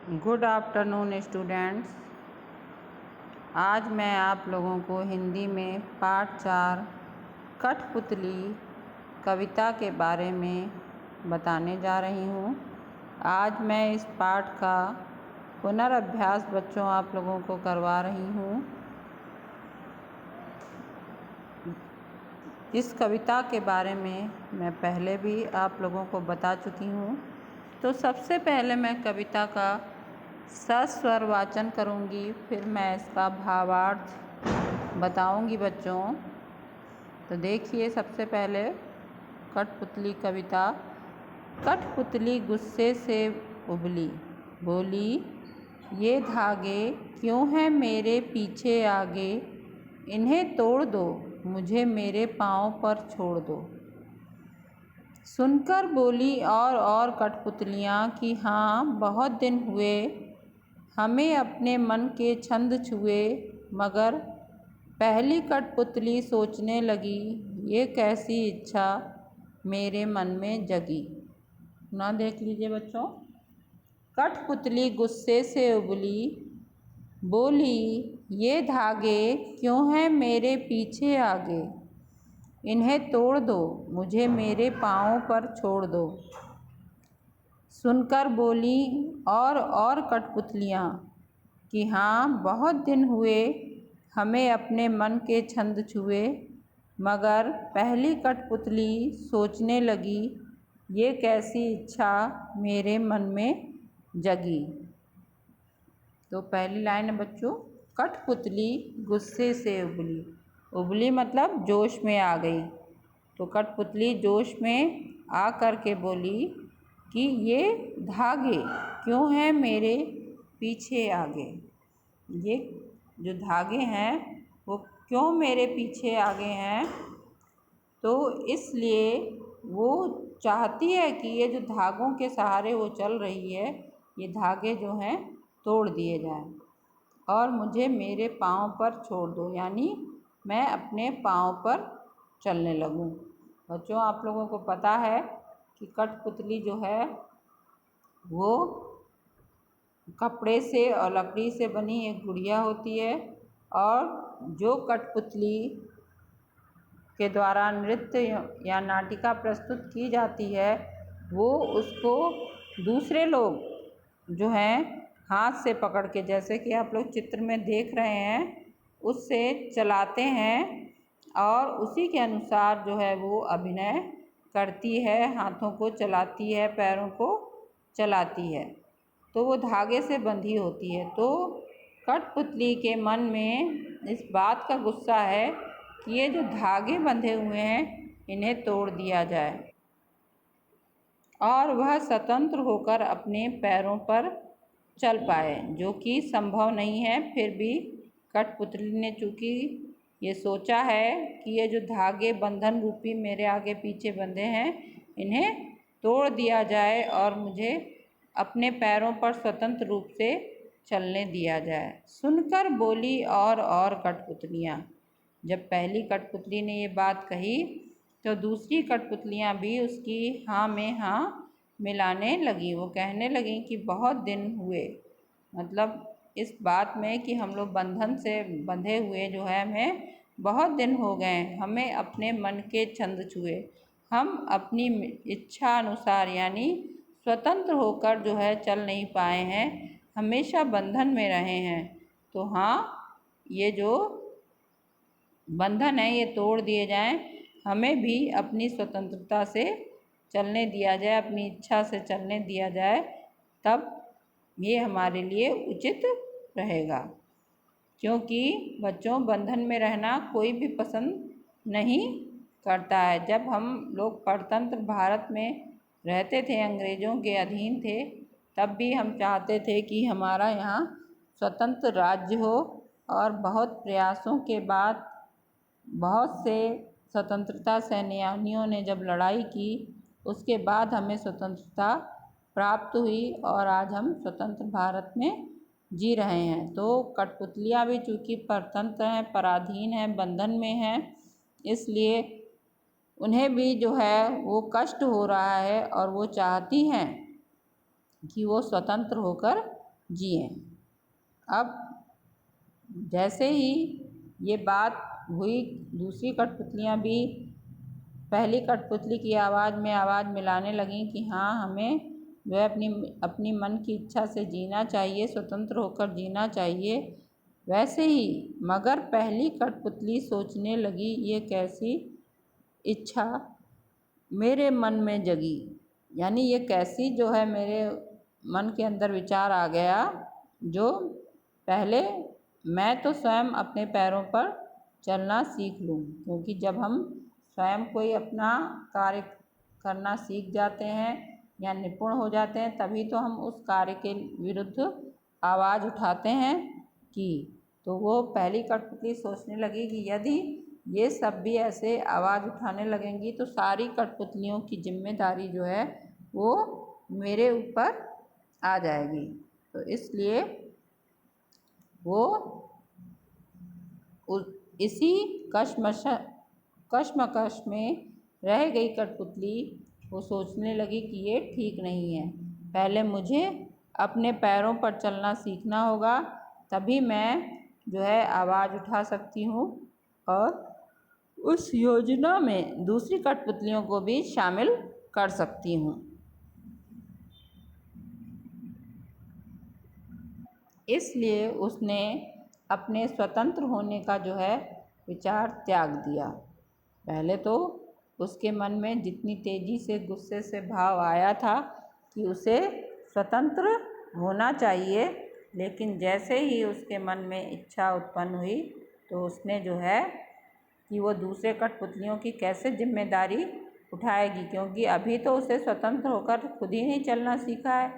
Good afternoon students. आज मैं आप लोगों को हिंदी में पाठ 4 कठपुतली कविता के बारे में बताने जा रही हूँ। आज मैं इस पाठ का पुनर्अभ्यास बच्चों आप लोगों को करवा रही हूँ। इस कविता के बारे में मैं पहले भी आप लोगों को बता चुकी हूँ। तो सबसे पहले मैं कविता का सस्वर वाचन करूँगी, फिर मैं इसका भावार्थ बताऊँगी बच्चों। तो देखिए, सबसे पहले कठपुतली कविता। कठपुतली गुस्से से उबली, बोली ये धागे क्यों हैं मेरे पीछे आगे, इन्हें तोड़ दो मुझे मेरे पाँव पर छोड़ दो। सुनकर बोली और कठपुतलियाँ कि हाँ बहुत दिन हुए हमें अपने मन के छंद छुए, मगर पहली कठपुतली सोचने लगी ये कैसी इच्छा मेरे मन में जगी। ना देख लीजिए बच्चों। कठपुतली गुस्से से उबली, बोली ये धागे क्यों हैं मेरे पीछे आगे, इन्हें तोड़ दो मुझे मेरे पाँव पर छोड़ दो। सुनकर बोली और कठपुतलियाँ कि हाँ बहुत दिन हुए हमें अपने मन के छंद छुए, मगर पहली कठपुतली सोचने लगी ये कैसी इच्छा मेरे मन में जगी। तो पहली लाइन है बच्चों, कठपुतली गुस्से से उबली। उबली मतलब जोश में आ गई। तो कठपुतली जोश में आ कर के बोली कि ये धागे क्यों हैं मेरे पीछे आगे, ये जो धागे हैं वो क्यों मेरे पीछे आगे हैं। तो इसलिए वो चाहती है कि ये जो धागों के सहारे वो चल रही है, ये धागे जो हैं तोड़ दिए जाएं और मुझे मेरे पाँव पर छोड़ दो, यानी मैं अपने पाँव पर चलने लगूं। बच्चों आप लोगों को पता है कि कठपुतली जो है वो कपड़े से और लकड़ी से बनी एक गुड़िया होती है, और जो कठपुतली के द्वारा नृत्य या नाटिका प्रस्तुत की जाती है वो उसको दूसरे लोग जो हैं हाथ से पकड़ के, जैसे कि आप लोग चित्र में देख रहे हैं, उससे चलाते हैं और उसी के अनुसार जो है वो अभिनय करती है, हाथों को चलाती है, पैरों को चलाती है। तो वो धागे से बंधी होती है। तो कठपुतली के मन में इस बात का गुस्सा है कि ये जो धागे बंधे हुए हैं इन्हें तोड़ दिया जाए और वह स्वतंत्र होकर अपने पैरों पर चल पाए, जो कि संभव नहीं है। फिर भी कठपुतली ने चूँकि ये सोचा है कि ये जो धागे बंधन रूपी मेरे आगे पीछे बंधे हैं इन्हें तोड़ दिया जाए और मुझे अपने पैरों पर स्वतंत्र रूप से चलने दिया जाए। सुनकर बोली और कठपुतलियाँ। जब पहली कठपुतली ने ये बात कही तो दूसरी कठपुतलियाँ भी उसकी हाँ में हाँ मिलाने लगी। वो कहने लगी कि बहुत दिन हुए, मतलब इस बात में कि हम लोग बंधन से बंधे हुए जो है हमें बहुत दिन हो गए, हमें अपने मन के छंद छुए, हम अपनी इच्छा अनुसार यानी स्वतंत्र होकर जो है चल नहीं पाए हैं, हमेशा बंधन में रहे हैं। तो हाँ ये जो बंधन है ये तोड़ दिए जाएं, हमें भी अपनी स्वतंत्रता से चलने दिया जाए, अपनी इच्छा से चलने दिया जाए, तब ये हमारे लिए उचित रहेगा। क्योंकि बच्चों बंधन में रहना कोई भी पसंद नहीं करता है। जब हम लोग परतंत्र भारत में रहते थे, अंग्रेज़ों के अधीन थे, तब भी हम चाहते थे कि हमारा यहाँ स्वतंत्र राज्य हो, और बहुत प्रयासों के बाद बहुत से स्वतंत्रता सेनानियों ने जब लड़ाई की उसके बाद हमें स्वतंत्रता प्राप्त हुई और आज हम स्वतंत्र भारत में जी रहे हैं। तो कठपुतलियाँ भी चूँकि परतंत्र हैं, पराधीन हैं, बंधन में हैं, इसलिए उन्हें भी जो है वो कष्ट हो रहा है और वो चाहती हैं कि वो स्वतंत्र होकर जिएं। अब जैसे ही ये बात हुई, दूसरी कठपुतलियाँ भी पहली कठपुतली की आवाज़ में आवाज़ मिलाने लगीं कि हाँ, हमें जो है अपनी मन की इच्छा से जीना चाहिए, स्वतंत्र होकर जीना चाहिए। वैसे ही मगर पहली कठपुतली सोचने लगी, ये कैसी इच्छा मेरे मन में जगी, यानी ये कैसी जो है मेरे मन के अंदर विचार आ गया, जो पहले मैं तो स्वयं अपने पैरों पर चलना सीख लूँ। क्योंकि जब हम स्वयं कोई अपना कार्य करना सीख जाते हैं या निपुण हो जाते हैं, तभी तो हम उस कार्य के विरुद्ध आवाज़ उठाते हैं कि तो वो पहली कठपुतली सोचने लगी कि यदि ये सब भी ऐसे आवाज़ उठाने लगेंगी तो सारी कठपुतलियों की जिम्मेदारी जो है वो मेरे ऊपर आ जाएगी। तो इसलिए वो इसी कश्मकश में रह गई कठपुतली। वो सोचने लगी कि ये ठीक नहीं है, पहले मुझे अपने पैरों पर चलना सीखना होगा, तभी मैं जो है आवाज़ उठा सकती हूँ और उस योजना में दूसरी कठपुतलियों को भी शामिल कर सकती हूँ। इसलिए उसने अपने स्वतंत्र होने का जो है विचार त्याग दिया। पहले तो उसके मन में जितनी तेज़ी से गुस्से से भाव आया था कि उसे स्वतंत्र होना चाहिए, लेकिन जैसे ही उसके मन में इच्छा उत्पन्न हुई तो उसने जो है कि वो दूसरे कठपुतलियों की कैसे जिम्मेदारी उठाएगी, क्योंकि अभी तो उसे स्वतंत्र होकर खुद ही नहीं चलना सीखा है।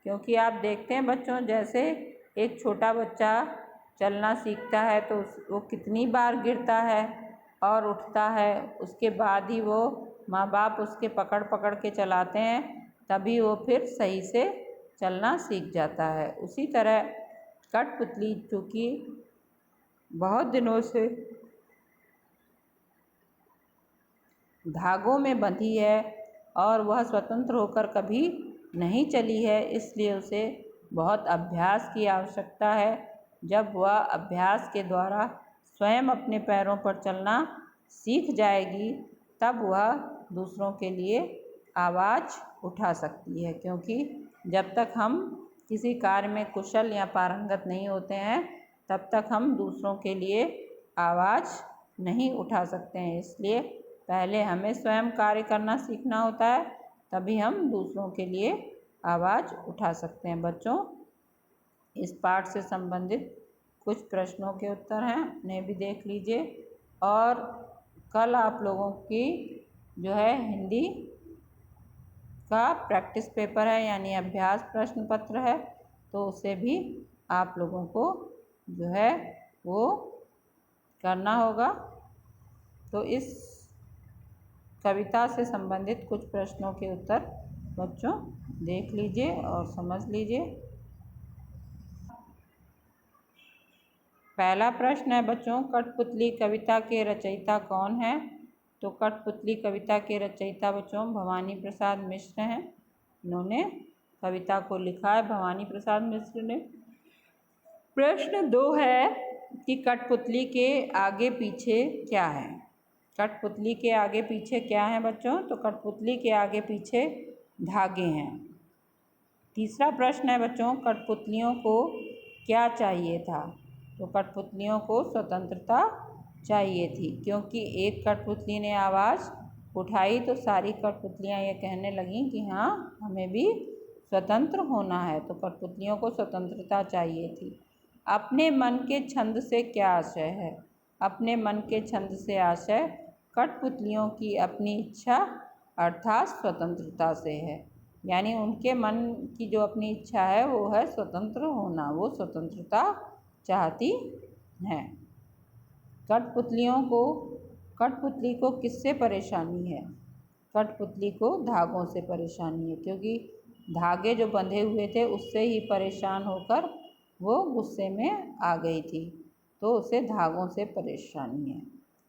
क्योंकि आप देखते हैं बच्चों, जैसे एक छोटा बच्चा चलना सीखता है तो वो कितनी बार गिरता है और उठता है, उसके बाद ही वो माँ बाप उसके पकड़ पकड़ के चलाते हैं, तभी वो फिर सही से चलना सीख जाता है। उसी तरह कठपुतली चूँकि बहुत दिनों से धागों में बंधी है और वह स्वतंत्र होकर कभी नहीं चली है, इसलिए उसे बहुत अभ्यास की आवश्यकता है। जब वह अभ्यास के द्वारा स्वयं अपने पैरों पर चलना सीख जाएगी, तब वह दूसरों के लिए आवाज़ उठा सकती है। क्योंकि जब तक हम किसी कार्य में कुशल या पारंगत नहीं होते हैं, तब तक हम दूसरों के लिए आवाज़ नहीं उठा सकते हैं। इसलिए पहले हमें स्वयं कार्य करना सीखना होता है, तभी हम दूसरों के लिए आवाज़ उठा सकते हैं। बच्चों, इस पाठ से संबंधित कुछ प्रश्नों के उत्तर हैं, उन्हें भी देख लीजिए। और कल आप लोगों की जो है हिंदी का प्रैक्टिस पेपर है, यानी अभ्यास प्रश्न पत्र है, तो उसे भी आप लोगों को जो है वो करना होगा। तो इस कविता से संबंधित कुछ प्रश्नों के उत्तर बच्चों देख लीजिए और समझ लीजिए। पहला प्रश्न है बच्चों, कठपुतली कविता के रचयिता कौन है? तो कठपुतली कविता के रचयिता बच्चों भवानी प्रसाद मिश्र हैं। इन्होंने कविता को लिखा है, भवानी प्रसाद मिश्र ने। प्रश्न 2 है कि कठपुतली के आगे पीछे क्या है? कठपुतली के आगे पीछे क्या है बच्चों? तो कठपुतली के आगे पीछे धागे हैं। तीसरा प्रश्न है बच्चों, कठपुतलियों को क्या चाहिए था? तो कठपुतलियों को स्वतंत्रता चाहिए थी, क्योंकि एक कठपुतली ने आवाज़ उठाई तो सारी कठपुतलियाँ ये कहने लगीं कि हाँ, हमें भी स्वतंत्र होना है। तो कठपुतलियों को स्वतंत्रता चाहिए थी। अपने मन के छंद से क्या आशय है? अपने मन के छंद से आशय कठपुतलियों की अपनी इच्छा अर्थात स्वतंत्रता से है। यानी उनके मन की जो अपनी इच्छा है वो है स्वतंत्र होना, वो स्वतंत्रता चाहती हैं। कठपुतली को किससे परेशानी है? कठपुतली को धागों से परेशानी है, क्योंकि धागे जो बंधे हुए थे उससे ही परेशान होकर वो गुस्से में आ गई थी, तो उसे धागों से परेशानी है।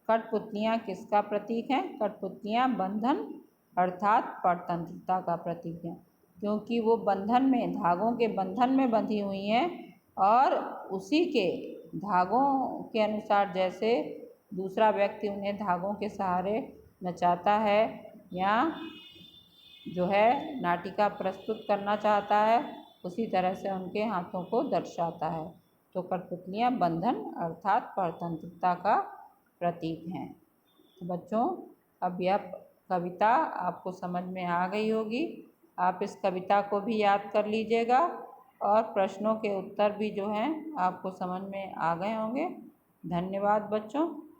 कठपुतलियाँ किसका प्रतीक हैं? कठपुतलियाँ बंधन अर्थात परतंत्रता का प्रतीक हैं। क्योंकि वो बंधन में, धागों के बंधन में बंधी हुई हैं और उसी के धागों के अनुसार जैसे दूसरा व्यक्ति उन्हें धागों के सहारे नचाता है या जो है नाटिका प्रस्तुत करना चाहता है, उसी तरह से उनके हाथों को दर्शाता है। तो कठपुतलियाँ बंधन अर्थात परतंत्रता का प्रतीक हैं। तो बच्चों, अब यह कविता आपको समझ में आ गई होगी। आप इस कविता को भी याद कर लीजिएगा और प्रश्नों के उत्तर भी जो हैं आपको समझ में आ गए होंगे। धन्यवाद बच्चों।